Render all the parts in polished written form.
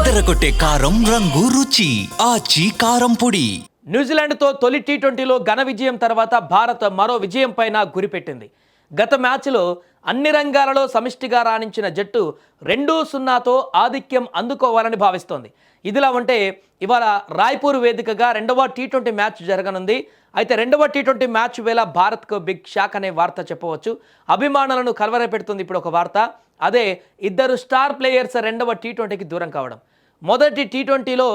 అదరగొట్టే కారం రంగు రుచి ఆచి కారం పొడి. న్యూజిలాండ్తో తొలి టీ20లో ఘన విజయం తర్వాత భారత్ మరో విజయం పైన గురిపెట్టింది. గత మ్యాచ్లో అన్ని రంగాలలో సమిష్టిగా రాణించిన జట్టు 2-0తో ఆధిక్యం అందుకోవాలని భావిస్తోంది. ఇదిలా ఉంటే ఇవాళ రాయ్పూర్ వేదికగా రెండవ టీ20 మ్యాచ్ జరగనుంది. అయితే రెండవ టీ20 మ్యాచ్ వేళ భారత్కు బిగ్ షాక్ అనే వార్త చెప్పవచ్చు. అభిమానులను కలవరపెడుతుంది ఇప్పుడు ఒక వార్త. అదే ఇద్దరు స్టార్ ప్లేయర్స్ రెండవ టీ20కి దూరం కావడం. మొదటి టీ20లో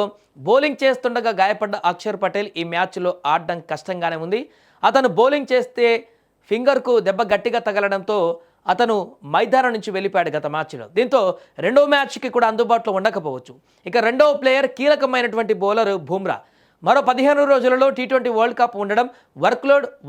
బౌలింగ్ చేస్తుండగా గాయపడ్డ అక్షర్ పటేల్ ఈ మ్యాచ్లో ఆడడం కష్టంగానే ఉంది. అతను బౌలింగ్ చేస్తే ఫింగర్కు దెబ్బ గట్టిగా తగలడంతో అతను మైదానం నుంచి వెళ్ళిపోయాడు గత మ్యాచ్లో. దీంతో రెండవ మ్యాచ్కి కూడా అందుబాటులో ఉండకపోవచ్చు. ఇక రెండవ ప్లేయర్ కీలకమైనటువంటి బౌలర్ బుమ్రా. మరో 15 రోజులలో టీ20 వరల్డ్ కప్ ఉండడం,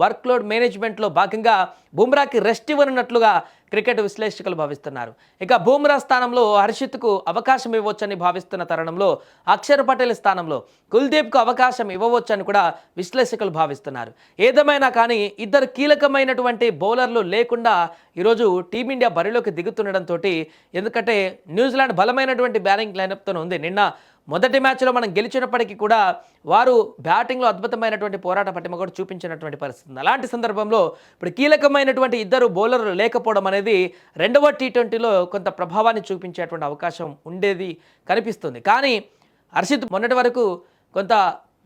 వర్క్లోడ్ మేనేజ్మెంట్లో భాగంగా బుమ్రాకి రెస్ట్ ఇవ్వనున్నట్లుగా క్రికెట్ విశ్లేషకులు భావిస్తున్నారు. ఇక బుమ్రా స్థానంలో హర్షిత్కు అవకాశం ఇవ్వవచ్చని భావిస్తున్న తరుణంలో అక్షర్ పటేల్ స్థానంలో కుల్దీప్కు అవకాశం ఇవ్వవచ్చని కూడా విశ్లేషకులు భావిస్తున్నారు. ఏదేమైనా కానీ ఇద్దరు కీలకమైనటువంటి బౌలర్లు లేకుండా ఈరోజు టీమిండియా బరిలోకి దిగుతుండడంతో, ఎందుకంటే న్యూజిలాండ్ బలమైనటువంటి బ్యాటింగ్ లైనప్తో ఉంది. నిన్న మొదటి మ్యాచ్లో మనం గెలిచినప్పటికీ కూడా వారు బ్యాటింగ్లో అద్భుతమైనటువంటి పోరాట పటిమ కూడా చూపించినటువంటి పరిస్థితి. అలాంటి సందర్భంలో ఇప్పుడు కీలకమైనటువంటి ఇద్దరు బౌలర్లు లేకపోవడం అనేది రెండవ టీ20లో కొంత ప్రభావాన్ని చూపించేటువంటి అవకాశం ఉండేది కనిపిస్తుంది. కానీ హర్షిత్ మొన్నటి వరకు కొంత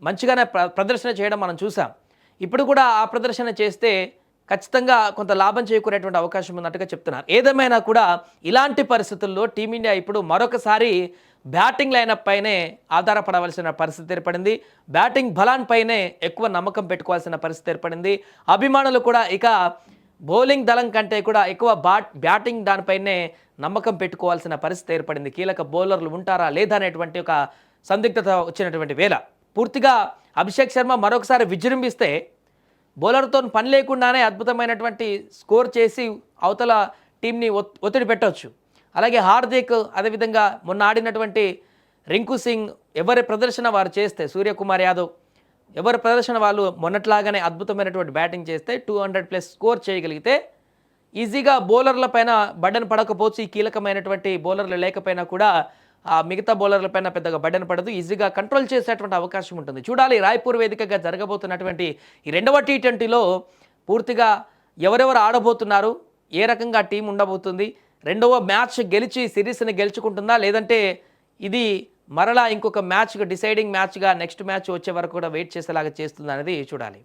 మంచిగానే ప్రదర్శన చేయడం మనం చూసాం. ఇప్పుడు కూడా ఆ ప్రదర్శన చేస్తే ఖచ్చితంగా కొంత లాభం చేకూరేటువంటి అవకాశం ఉన్నట్టుగా చెప్తున్నారు. ఏదేమైనా కూడా ఇలాంటి పరిస్థితుల్లో టీమిండియా ఇప్పుడు మరొకసారి బ్యాటింగ్ లైనప్ పైనే ఆధారపడవలసిన పరిస్థితి ఏర్పడింది. బ్యాటింగ్ బలాన్పైనే ఎక్కువ నమ్మకం పెట్టుకోవాల్సిన పరిస్థితి ఏర్పడింది. అభిమానులు కూడా ఇక బౌలింగ్ దళం కంటే కూడా ఎక్కువ బ్యాటింగ్ దానిపైనే నమ్మకం పెట్టుకోవాల్సిన పరిస్థితి ఏర్పడింది. కీలక బౌలర్లు ఉంటారా లేదా అనేటువంటి ఒక సందిగ్ధత వచ్చినటువంటి వేళ పూర్తిగా అభిషేక్ శర్మ మరొకసారి విజృంభిస్తే బౌలర్తో పని లేకుండానే అద్భుతమైనటువంటి స్కోర్ చేసి అవతల టీంని ఒత్తిడి పెట్టవచ్చు. అలాగే హార్దిక్, అదేవిధంగా మొన్న ఆడినటువంటి రింకు సింగ్ ఎవరి ప్రదర్శన వారు చేస్తే, సూర్యకుమార్ యాదవ్ ఎవరి ప్రదర్శన వాళ్ళు మొన్నట్లాగానే అద్భుతమైనటువంటి బ్యాటింగ్ చేస్తే 200+ స్కోర్ చేయగలిగితే ఈజీగా బౌలర్ల పైన బడ్డను పడకపోవచ్చు. ఈ కీలకమైనటువంటి బౌలర్లు లేకపోయినా కూడా ఆ మిగతా బౌలర్ల పైన పెద్దగా బడ్డను పడదు, ఈజీగా కంట్రోల్ చేసేటువంటి అవకాశం ఉంటుంది. చూడాలి రాయ్పూర్ వేదికగా జరగబోతున్నటువంటి ఈ రెండవ టీ20లో పూర్తిగా ఎవరెవరు ఆడబోతున్నారు, ఏ రకంగా టీం ఉండబోతుంది, రెండవ మ్యాచ్ గెలిచి సిరీస్ని గెలుచుకుంటుందా, లేదంటే ఇది మరలా ఇంకొక మ్యాచ్గా డిసైడింగ్ మ్యాచ్గా నెక్స్ట్ మ్యాచ్ వచ్చే వరకు కూడా వెయిట్ చేసేలాగా చేస్తుందా అనేది చూడాలి.